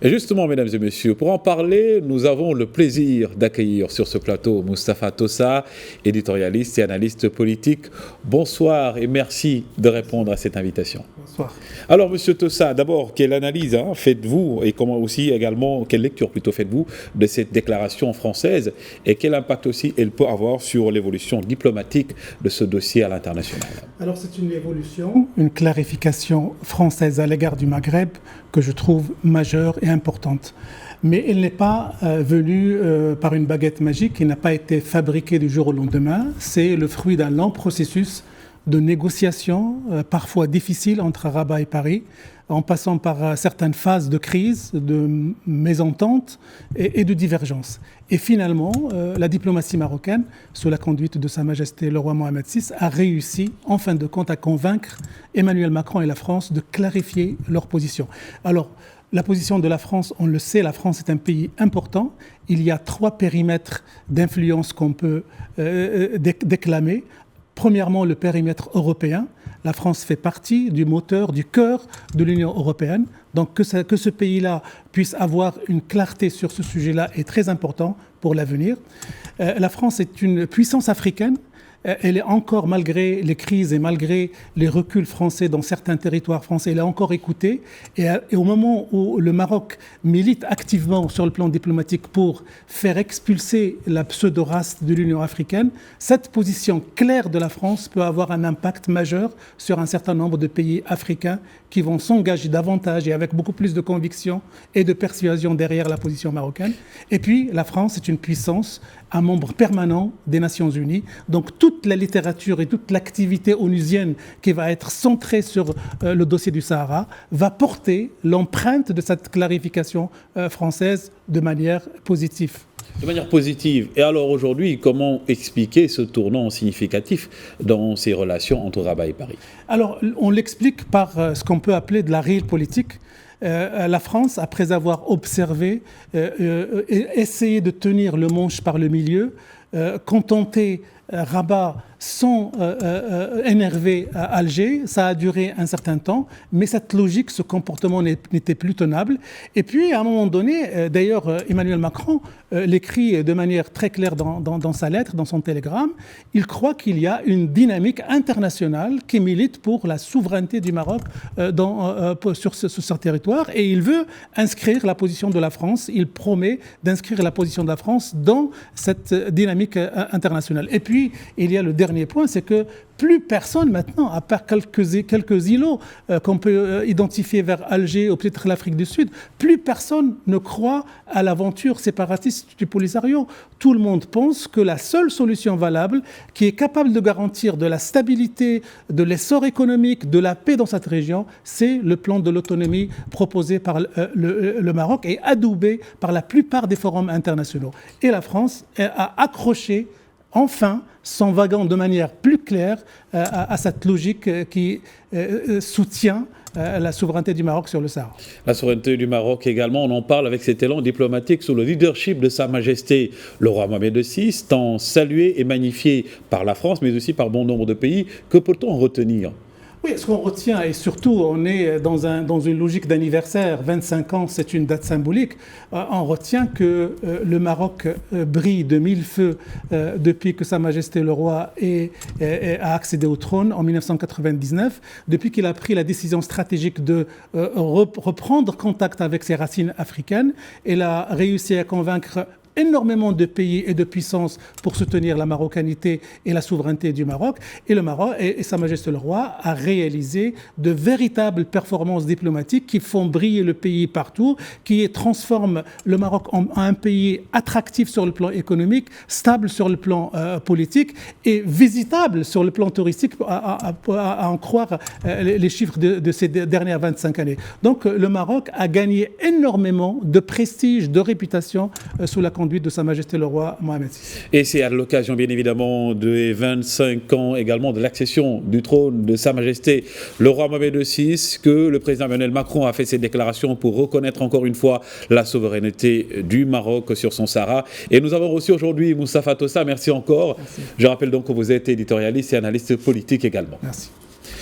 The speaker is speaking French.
Et justement, mesdames et messieurs, pour en parler, nous avons le plaisir d'accueillir sur ce plateau Moustapha Tossa, éditorialiste et analyste politique. Bonsoir et merci de répondre à cette invitation. Bonsoir. Alors, monsieur Tossa, d'abord, quelle analyse faites-vous et comment aussi également, quelle lecture plutôt faites-vous de cette déclaration française et quel impact aussi elle peut avoir sur l'évolution diplomatique de ce dossier à l'international? Alors, c'est une évolution, une clarification française à l'égard du Maghreb que je trouve majeure et importante. Mais elle n'est pas venue par une baguette magique, elle n'a pas été fabriquée du jour au lendemain. C'est le fruit d'un long processus de négociations, parfois difficiles, entre Rabat et Paris, en passant par certaines phases de crise, de mésentente et de divergence. Et finalement, la diplomatie marocaine, sous la conduite de Sa Majesté le roi Mohamed VI, a réussi, en fin de compte, à convaincre Emmanuel Macron et la France de clarifier leur position. Alors, la position de la France, on le sait, la France est un pays important. Il y a 3 périmètres d'influence qu'on peut déclamer. Premièrement, le périmètre européen. La France fait partie du moteur, du cœur de l'Union européenne. Donc que ce pays-là puisse avoir une clarté sur ce sujet-là est très important pour l'avenir. La France est une puissance africaine. Elle est encore, malgré les crises et malgré les reculs français dans certains territoires français, elle est encore écoutée. Et au moment où le Maroc milite activement sur le plan diplomatique pour faire expulser la pseudo-race de l'Union africaine, cette position claire de la France peut avoir un impact majeur sur un certain nombre de pays africains qui vont s'engager davantage et avec beaucoup plus de conviction et de persuasion derrière la position marocaine. Et puis, la France est une puissance, un membre permanent des Nations Unies. Donc, toute la littérature et toute l'activité onusienne qui va être centrée sur le dossier du Sahara va porter l'empreinte de cette clarification française de manière positive. De manière positive. Et alors aujourd'hui, comment expliquer ce tournant significatif dans ces relations entre Rabat et Paris? Alors, on l'explique par ce qu'on peut appeler de la realpolitik. La France, après avoir observé, essayé de tenir le manche par le milieu, contenté Rabat sans énerver Alger, ça a duré un certain temps, mais cette logique, ce comportement n'était plus tenable. Et puis, à un moment donné, d'ailleurs, Emmanuel Macron l'écrit de manière très claire dans sa lettre, dans son télégramme, il croit qu'il y a une dynamique internationale qui milite pour la souveraineté du Maroc sur ce territoire, et il veut inscrire la position de la France, il promet d'inscrire la position de la France dans cette dynamique internationale. Et puis, il y a le dernier point, c'est que plus personne maintenant, à part quelques îlots qu'on peut identifier vers Alger ou peut-être l'Afrique du Sud, plus personne ne croit à l'aventure séparatiste du Polisario. Tout le monde pense que la seule solution valable, qui est capable de garantir de la stabilité, de l'essor économique, de la paix dans cette région, c'est le plan de l'autonomie proposé par le Maroc et adoubé par la plupart des forums internationaux. Et la France a accroché enfin son wagon de manière plus claire à cette logique qui soutient la souveraineté du Maroc sur le Sahara. La souveraineté du Maroc également, on en parle avec cet élan diplomatique sous le leadership de Sa Majesté le roi Mohamed VI, tant salué et magnifié par la France, mais aussi par bon nombre de pays. Que peut-on en retenir ? Oui, ce qu'on retient, et surtout on est dans une logique d'anniversaire, 25 ans c'est une date symbolique, on retient que le Maroc brille de mille feux depuis que Sa Majesté le roi a accédé au trône en 1999, depuis qu'il a pris la décision stratégique de reprendre contact avec ses racines africaines. Il a réussi à convaincre énormément de pays et de puissances pour soutenir la marocanité et la souveraineté du Maroc. Et le Maroc et Sa Majesté le roi a réalisé de véritables performances diplomatiques qui font briller le pays partout, qui transforment le Maroc en un pays attractif sur le plan économique, stable sur le plan politique et visitable sur le plan touristique, à en croire les chiffres de ces dernières 25 années. Donc le Maroc a gagné énormément de prestige, de réputation sous la conduite de Sa Majesté le roi Mohamed VI. Et c'est à l'occasion bien évidemment des 25 ans également de l'accession du trône de Sa Majesté le roi Mohamed VI que le président Emmanuel Macron a fait cette déclaration pour reconnaître encore une fois la souveraineté du Maroc sur son Sahara. Et nous avons reçu aujourd'hui Moustapha Tossa, merci encore. Merci. Je rappelle donc que vous êtes éditorialiste et analyste politique également. Merci.